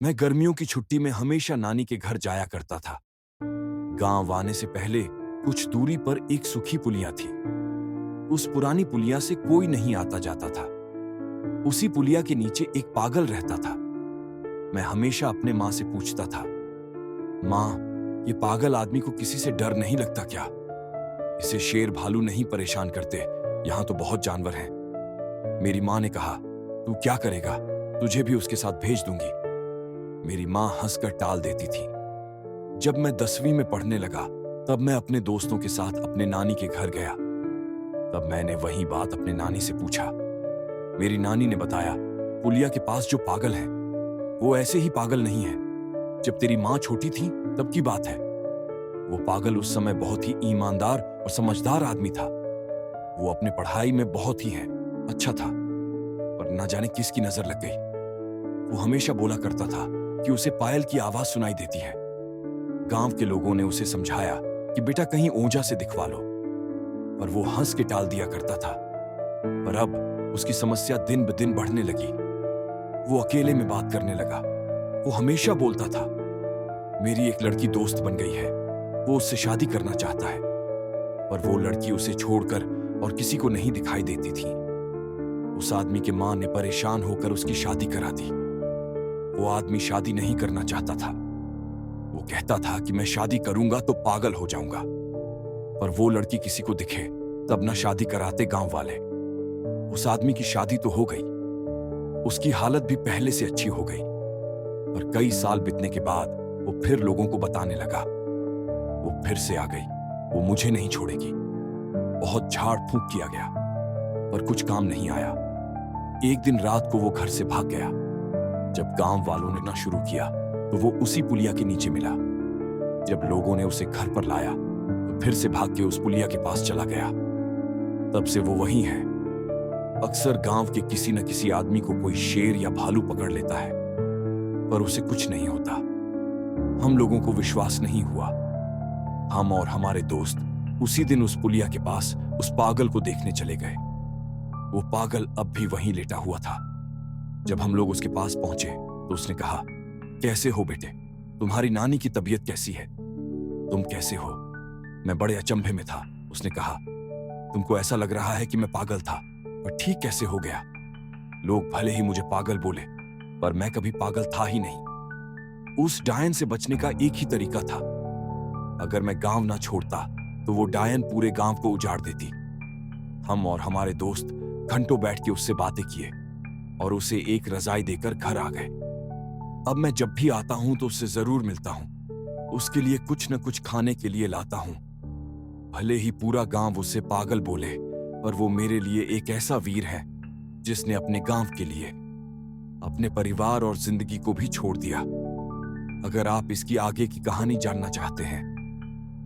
मैं गर्मियों की छुट्टी में हमेशा नानी के घर जाया करता था। गांव आने से पहले कुछ दूरी पर एक सूखी पुलिया थी। उस पुरानी पुलिया से कोई नहीं आता जाता था। उसी पुलिया के नीचे एक पागल रहता था। मैं हमेशा अपने माँ से पूछता था, माँ, ये पागल आदमी को किसी से डर नहीं लगता क्या? इसे शेर भालू नहीं परेशान करते, यहाँ तो बहुत जानवर हैं। मेरी माँ ने कहा, तू क्या करेगा, तुझे भी उसके साथ भेज दूंगी। मेरी माँ हंसकर टाल देती थी। जब मैं 10वीं में पढ़ने लगा, तब मैं अपने दोस्तों के साथ अपने नानी के घर गया। तब मैंने वही बात अपने नानी से पूछा। मेरी नानी ने बताया, पुलिया के पास जो पागल है, वो ऐसे ही पागल नहीं है। जब तेरी माँ छोटी थी, तब की बात है। वो पागल उस समय बहुत ही ईमानदार और समझदार आदमी था। वो अपने पढ़ाई में बहुत ही अच्छा था, पर न जाने किसकी नजर लग गई। वो हमेशा बोला करता था कि उसे पायल की आवाज सुनाई देती है। गांव के लोगों ने उसे समझाया कि बेटा कहीं ओंजा से दिखवा लो, पर वो हंस के टाल दिया करता था। पर अब उसकी समस्या दिन ब दिन बढ़ने लगी। वो अकेले में बात करने लगा। वो हमेशा बोलता था, मेरी एक लड़की दोस्त बन गई है, वो उससे शादी करना चाहता है। पर वो लड़की उसे छोड़कर और किसी को नहीं दिखाई देती थी। उस आदमी की मां ने परेशान होकर उसकी शादी करा दी। वो आदमी शादी नहीं करना चाहता था। वो कहता था कि मैं शादी करूंगा तो पागल हो जाऊंगा। पर वो लड़की किसी को दिखे तब ना शादी कराते गांव वाले। उस आदमी की शादी तो हो गई, उसकी हालत भी पहले से अच्छी हो गई। पर कई साल बीतने के बाद वो फिर लोगों को बताने लगा, वो फिर से आ गई, वो मुझे नहीं छोड़ेगी। बहुत झाड़ फूंक किया गया, पर कुछ काम नहीं आया। एक दिन रात को वो घर से भाग गया। जब गांव वालों ने ना शुरू किया तो वो उसी पुलिया के नीचे मिला। जब लोगों ने उसे घर पर लाया तो फिर से भाग के उस पुलिया के पास चला गया। तब से वो वहीं है। अक्सर गांव के किसी न किसी आदमी को कोई शेर या भालू पकड़ लेता है, पर उसे कुछ नहीं होता। हम लोगों को विश्वास नहीं हुआ। हम और हमारे दोस्त उसी दिन उस पुलिया के पास उस पागल को देखने चले गए। वो पागल अब भी वहीं लेटा हुआ था। जब हम लोग उसके पास पहुंचे तो उसने कहा, कैसे हो बेटे? तुम्हारी नानी की तबीयत कैसी है? तुम कैसे हो? मैं बड़े अचंभे में था। उसने कहा, तुमको ऐसा लग रहा है कि मैं पागल था, पर ठीक कैसे हो गया? लोग भले ही मुझे पागल बोले, पर मैं कभी पागल था ही नहीं। उस डायन से बचने का एक ही तरीका था। अगर मैं गांव ना छोड़ता तो वो डायन पूरे गांव को उजाड़ देती। हम और हमारे दोस्त घंटों बैठ के उससे बातें किए और उसे एक रजाई देकर घर आ गए। अब मैं जब भी आता हूं तो उससे जरूर मिलता हूं। उसके लिए कुछ न कुछ खाने के लिए लाता हूं। भले ही पूरा गांव उसे पागल बोले, पर वो मेरे लिए एक ऐसा वीर है जिसने अपने गांव के लिए अपने परिवार और जिंदगी को भी छोड़ दिया। अगर आप इसकी आगे की कहानी जानना चाहते हैं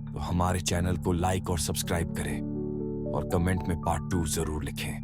तो हमारे चैनल को लाइक और सब्सक्राइब करें और कमेंट में पार्ट 2 जरूर लिखें।